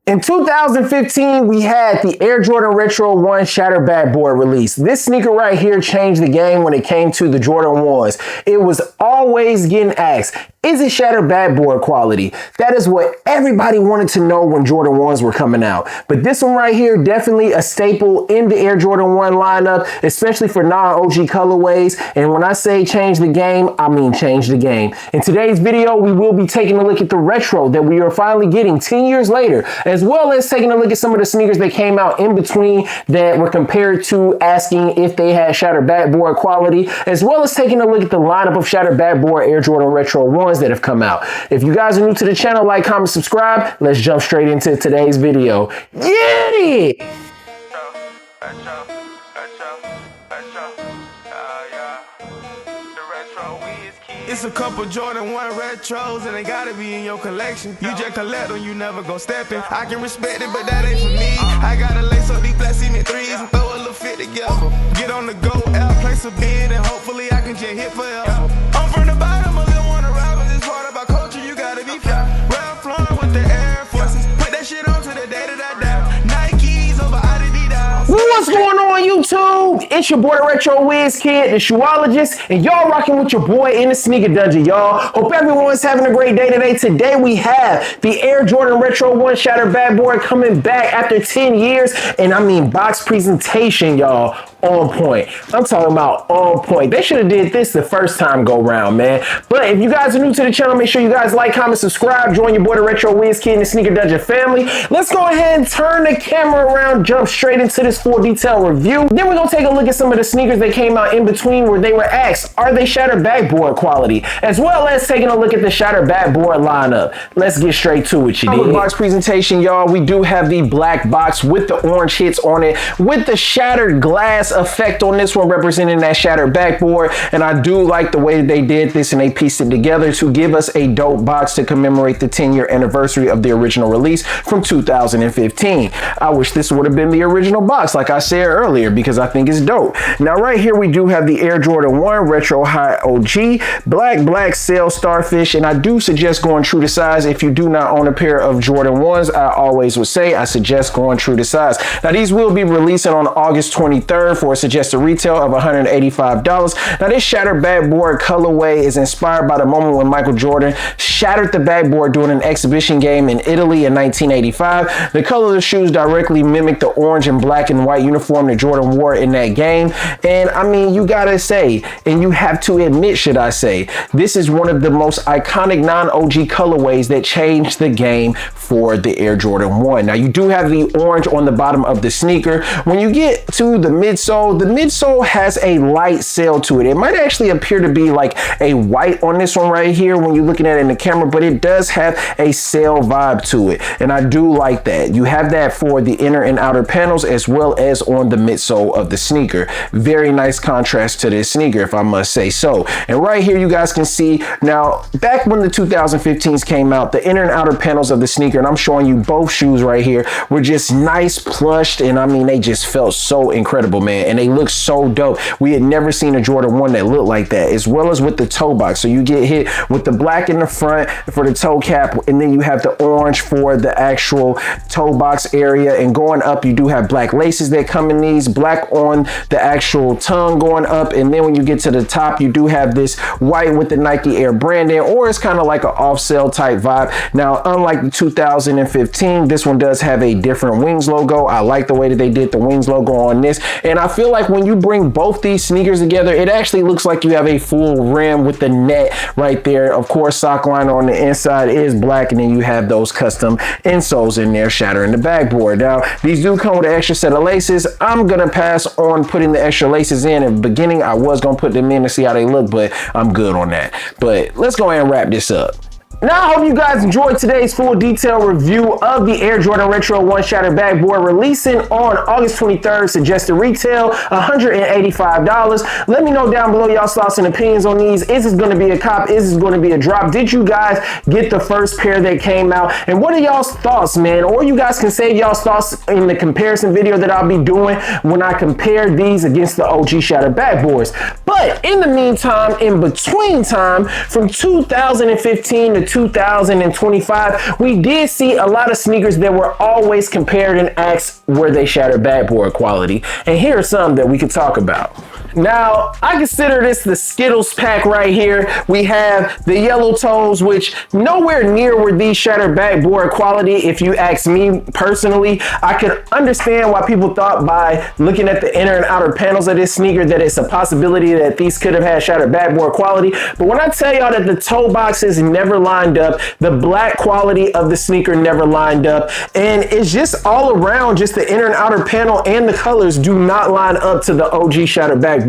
In 2015, we had the Air Jordan Retro 1 Shattered Backboard release. This sneaker right here changed the game when it came to the Jordan 1s. It was always getting asked, is it shattered backboard quality? That is what everybody wanted to know when Jordan 1s were coming out. But this one right here, definitely a staple in the Air Jordan 1 lineup, especially for non-OG colorways. And when I say change the game, I mean change the game. In today's video, we will be taking a look at the retro that we are finally getting 10 years later, as well as taking a look at some of the sneakers that came out in between that were compared to asking if they had shattered backboard quality, as well as taking a look at the lineup of shattered backboard Air Jordan Retro 1s that have come out. If you guys are new to the channel, like, comment, subscribe. Let's jump straight into today's video. Get it! It's a couple Jordan 1 retros and they gotta be in your collection. You just collect them, you never gon' step in. I can respect it, but that ain't for me. I gotta lace up these black cement threes and throw a little fit together. Get on the go, out, place a bid, and hopefully I can just hit forever. I'm from the bottom, I don't wanna rap, but this part about culture, you gotta be fly. Ralph Lauren with the Air Forces, put that shit on to the day that I die. Nikes over Adidas. What's going on, YouTube? It's your boy DaRetroWizKid, the shoeologist, and y'all rocking with your boy in the sneaker dungeon, y'all. Hope everyone's having a great day today. Today we have the Air Jordan Retro 1 Shattered Backboard coming back after 10 years, and I mean box presentation, y'all. On point. I'm talking about on point. They should have did this the first time go round, man. But if you guys are new to the channel, make sure you guys like, comment, subscribe, join your boy DaRetroWizKid in the Sneaker Dungeon family. Let's go ahead and turn the camera around, jump straight into this full detail review. Then we're gonna take a look at some of the sneakers that came out in between where they were asked, are they shattered backboard quality? As well as taking a look at the shattered backboard lineup. Let's get straight to it, you dig? Box presentation, y'all. We do have the black box with the orange hits on it, with the shattered glass effect on this one representing that shattered backboard. And I do like the way they did this and they pieced it together to give us a dope box to commemorate the 10-year anniversary of the original release from 2015. I wish this would have been the original box, like I said earlier, because I think it's dope. Now right here we do have the Air Jordan 1 Retro High OG black sail starfish, and I do suggest going true to size. If you do not own a pair of Jordan 1s, I always would say I suggest going true to size. Now these will be releasing on August 23rd for a suggested retail of $185. Now this shattered backboard colorway is inspired by the moment when Michael Jordan shattered the backboard during an exhibition game in Italy in 1985. The color of the shoes directly mimic the orange and black and white uniform that Jordan wore in that game. And I mean, you gotta say, and you have to admit, should I say, this is one of the most iconic non-OG colorways that changed the game for the Air Jordan 1. Now you do have the orange on the bottom of the sneaker. When you get to the midsole, the midsole has a light sail to it. It might actually appear to be like a white on this one right here when you're looking at it in the camera, but it does have a sail vibe to it. And I do like that. You have that for the inner and outer panels as well as on the midsole of the sneaker. Very nice contrast to this sneaker, if I must say so. And right here you guys can see, now back when the 2015s came out, the inner and outer panels of the sneaker, and I'm showing you both shoes right here, were just nice plushed, and I mean they just felt so incredible, man, and they look so dope. We had never seen a Jordan 1 that looked like that, as well as with the toe box. So you get hit with the black in the front for the toe cap, and then you have the orange for the actual toe box area, and going up you do have black laces that come in these, black on the actual tongue going up, and then when you get to the top you do have this white with the Nike Air branding, or it's kind of like an off-sale type vibe. Now unlike the 2015, this one does have a different Wings logo. I like the way that they did the Wings logo on this, and I feel like when you bring both these sneakers together, it actually looks like you have a full rim with the net right there. Of course, sock liner on the inside is black, and then you have those custom insoles in there shattering the backboard. Now these do come with an extra set of laces. I'm gonna pass on putting the extra laces in. At the beginning I was gonna put them in to see how they look, but I'm good on that. But let's go ahead and wrap this up. Now, I hope you guys enjoyed today's full detail review of the Air Jordan Retro 1 Shattered Backboard, releasing on August 23rd, suggested retail $185. Let me know down below y'all's thoughts and opinions on these. Is this going to be a cop? Is this going to be a drop? Did you guys get the first pair that came out? And what are y'all's thoughts, man? Or you guys can save y'all's thoughts in the comparison video that I'll be doing when I compare these against the OG Shattered Backboards. But in the meantime, in between time, from 2015 to 2025, we did see a lot of sneakers that were always compared and asked were they shattered backboard quality. And here are some that we could talk about. Now, I consider this the Skittles pack right here. We have the yellow toes, which nowhere near were these shattered backboard quality. If you ask me personally, I could understand why people thought by looking at the inner and outer panels of this sneaker that it's a possibility that these could have had shattered backboard quality. But when I tell y'all that the toe boxes never lined up, the black quality of the sneaker never lined up, and it's just all around, just the inner and outer panel and the colors do not line up to the OG shattered backboards.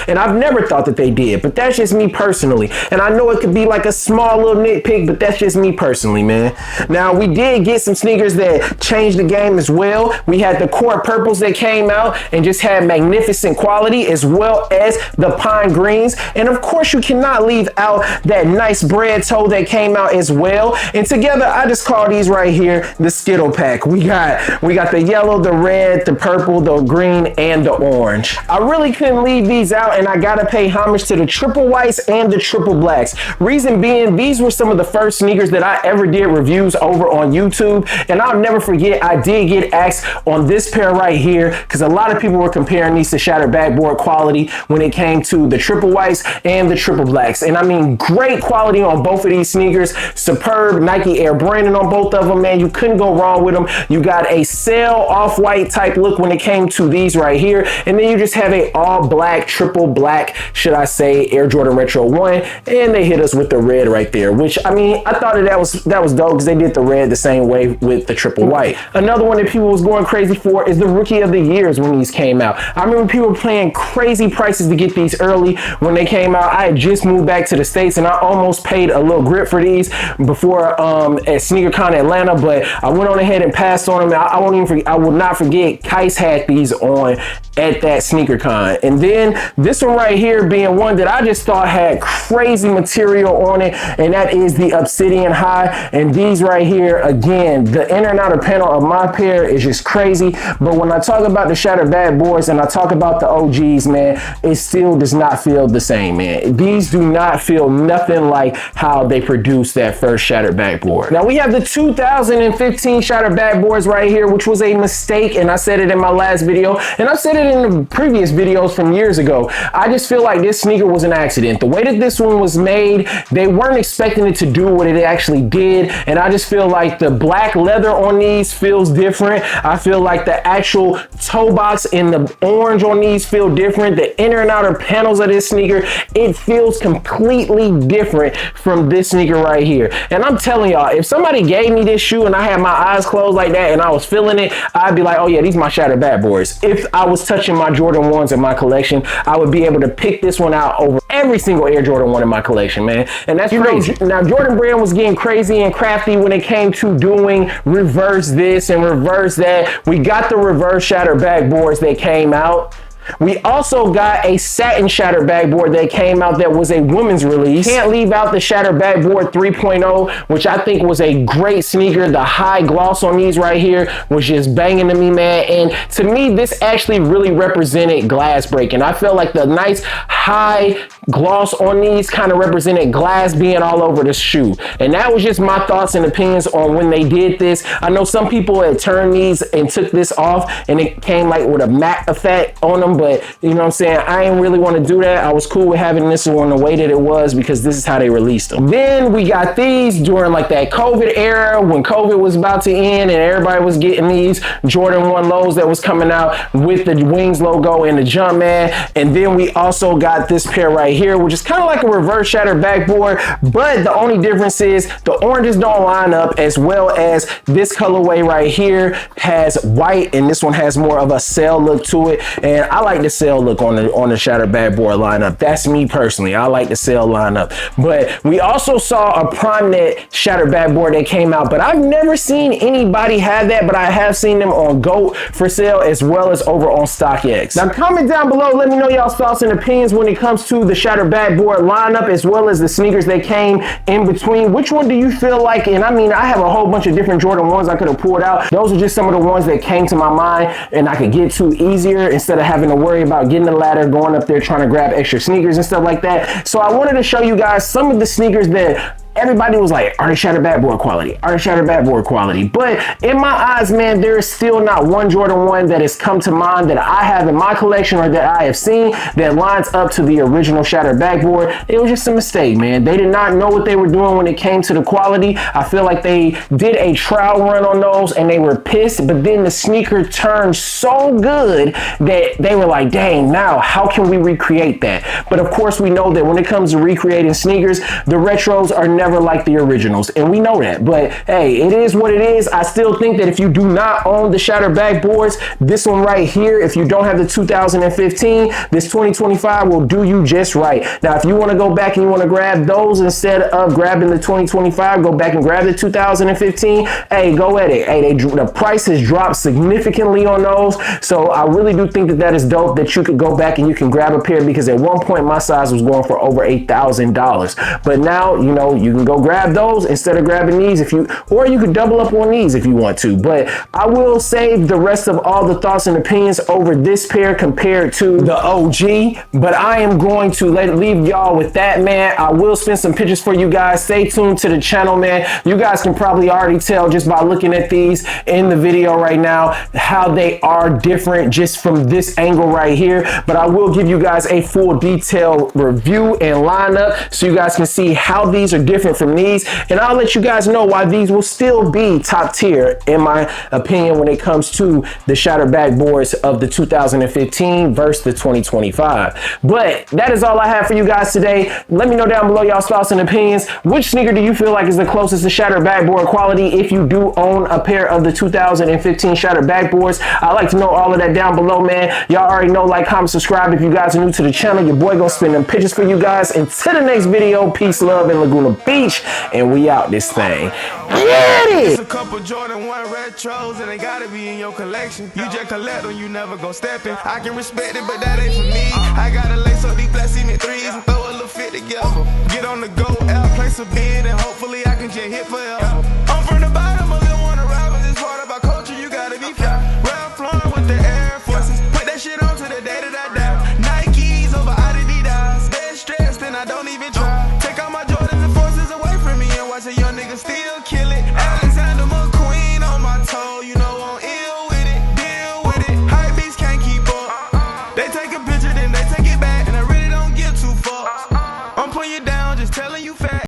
And I've never thought that they did, but that's just me personally. And I know it could be like a small little nitpick, but that's just me personally, man. Now, we did get some sneakers that changed the game as well. We had the court purples that came out and just had magnificent quality, as well as the pine greens. And of course, you cannot leave out that nice bread toe that came out as well. And together, I just call these right here the Skittle pack. We got the yellow, the red, the purple, the green, and the orange. I really couldn't leave these out, and I gotta pay homage to the triple whites and the triple blacks. Reason being, these were some of the first sneakers that I ever did reviews over on YouTube, and I'll never forget, I did get asked on this pair right here, because a lot of people were comparing these to shattered backboard quality when it came to the triple whites and the triple blacks. And I mean, great quality on both of these sneakers. Superb Nike Air branding on both of them, man. You couldn't go wrong with them. You got a sail off-white type look when it came to these right here, and then you just have a all black, triple black, should I say, Air Jordan Retro 1, and they hit us with the red right there, which I mean, I thought that was dope because they did the red the same way with the triple white. Another one that people was going crazy for is the Rookie of the Years when these came out. I remember people paying crazy prices to get these early when they came out. I had just moved back to the States and I almost paid a little grip for these before at SneakerCon Atlanta, but I went on ahead and passed on them. I will not forget Kais had these on at that SneakerCon. And then this one right here being one that I just thought had crazy material on it, and that is the Obsidian High. And these right here, again, the inner and outer panel of my pair is just crazy. But when I talk about the shattered backboards and I talk about the OGs, man, it still does not feel the same, man. These do not feel nothing like how they produced that first shattered backboard. Now we have the 2015 shattered backboards right here, which was a mistake, and I said it in my last video, and I said it in the previous videos from years ago. I just feel like this sneaker was an accident. The way that this one was made, they weren't expecting it to do what it actually did, and I just feel like the black leather on these feels different. I feel like the actual toe box and the orange on these feel different. The inner and outer panels of this sneaker, it feels completely different from this sneaker right here. And I'm telling y'all, if somebody gave me this shoe and I had my eyes closed like that and I was feeling it, I'd be like, oh yeah, these are my shattered backboards. If I was touching my Jordan 1s in my collection, I would be able to pick this one out over every single Air Jordan 1 in my collection, man. And that's crazy. Now, Jordan Brand was getting crazy and crafty when it came to doing reverse this and reverse that. We got the reverse shattered backboards that came out. We also got a satin shattered backboard that came out that was a women's release. Can't leave out the shattered backboard 3.0, which I think was a great sneaker. The high gloss on these right here was just banging to me, man. And to me, this actually really represented glass breaking. I felt like the nice high gloss on these kind of represented glass being all over the shoe. And that was just my thoughts and opinions on when they did this. I know some people had turned these and took this off and it came like with a matte effect on them, but you know what I'm saying, I didn't really want to do that. I was cool with having this one the way that it was because this is how they released them. Then we got these during like that COVID era when COVID was about to end and everybody was getting these Jordan 1 lows that was coming out with the Wings logo and the Jumpman. And then we also got this pair right here, which is kind of like a reverse shattered backboard, but the only difference is the oranges don't line up, as well as this colorway right here has white and this one has more of a sail look to it. And I like the sail look on the shattered backboard lineup. That's me personally. I like the sail lineup. But we also saw a prime net shattered backboard that came out, but I've never seen anybody have that, but I have seen them on GOAT for sale as well as over on StockX. Now comment down below, let me know y'all's thoughts and opinions when it comes to the shattered backboard lineup as well as the sneakers that came in between. Which one do you feel like? And I mean, I have a whole bunch of different Jordan 1s I could have pulled out. Those are just some of the ones that came to my mind and I could get to easier instead of having to worry about getting the ladder, going up there trying to grab extra sneakers and stuff like that. So I wanted to show you guys some of the sneakers that everybody was like, are they shattered backboard quality? Are they shattered backboard quality? But in my eyes, man, there is still not one Jordan 1 that has come to mind that I have in my collection or that I have seen that lines up to the original shattered backboard. It was just a mistake, man. They did not know what they were doing when it came to the quality. I feel like they did a trial run on those and they were pissed, but then the sneaker turned so good that they were like, dang, now how can we recreate that? But of course we know that when it comes to recreating sneakers, the retros are never like the originals, and we know that. But hey, it is what it is. I still think that if you do not own the shattered backboards, this one right here, if you don't have the 2015, this 2025 will do you just right. Now, if you want to go back and you want to grab those instead of grabbing the 2025, go back and grab the 2015. Hey, go at it. Hey, the price has dropped significantly on those, so I really do think that that is dope that you could go back and you can grab a pair, because at one point my size was going for over $8,000. But now, you know, you can go grab those instead of grabbing these or you could double up on these if you want to. But I will save the rest of all the thoughts and opinions over this pair compared to the OG. But I am going to leave y'all with that, man. I will spin some pictures for you guys. Stay tuned to the channel, man. You guys can probably already tell just by looking at these in the video right now how they are different just from this angle right here. But I will give you guys a full detailed review and lineup so you guys can see how these are different from these, and I'll let you guys know why these will still be top tier in my opinion when it comes to the shattered backboards of the 2015 versus the 2025. But that is all I have for you guys today. Let me know down below y'all's thoughts and opinions. Which sneaker do you feel like is the closest to shattered backboard quality if you do own a pair of the 2015 shattered backboards? I'd like to know all of that down below, man. Y'all already know, like, comment, subscribe if you guys are new to the channel. Your boy gonna spin them pictures for you guys. Until the next video, peace, love, in Laguna Beach, and we out this thing. Get it! It's a couple Jordan 1 retros and they gotta be in your collection. You just collect them, you never go stepping. I can respect it, but that ain't for me. I gotta lace up these black cement threes and throw a little fit together. Get on the go, out, place a bid, and hopefully I can just hit forever. I'm from the bottom.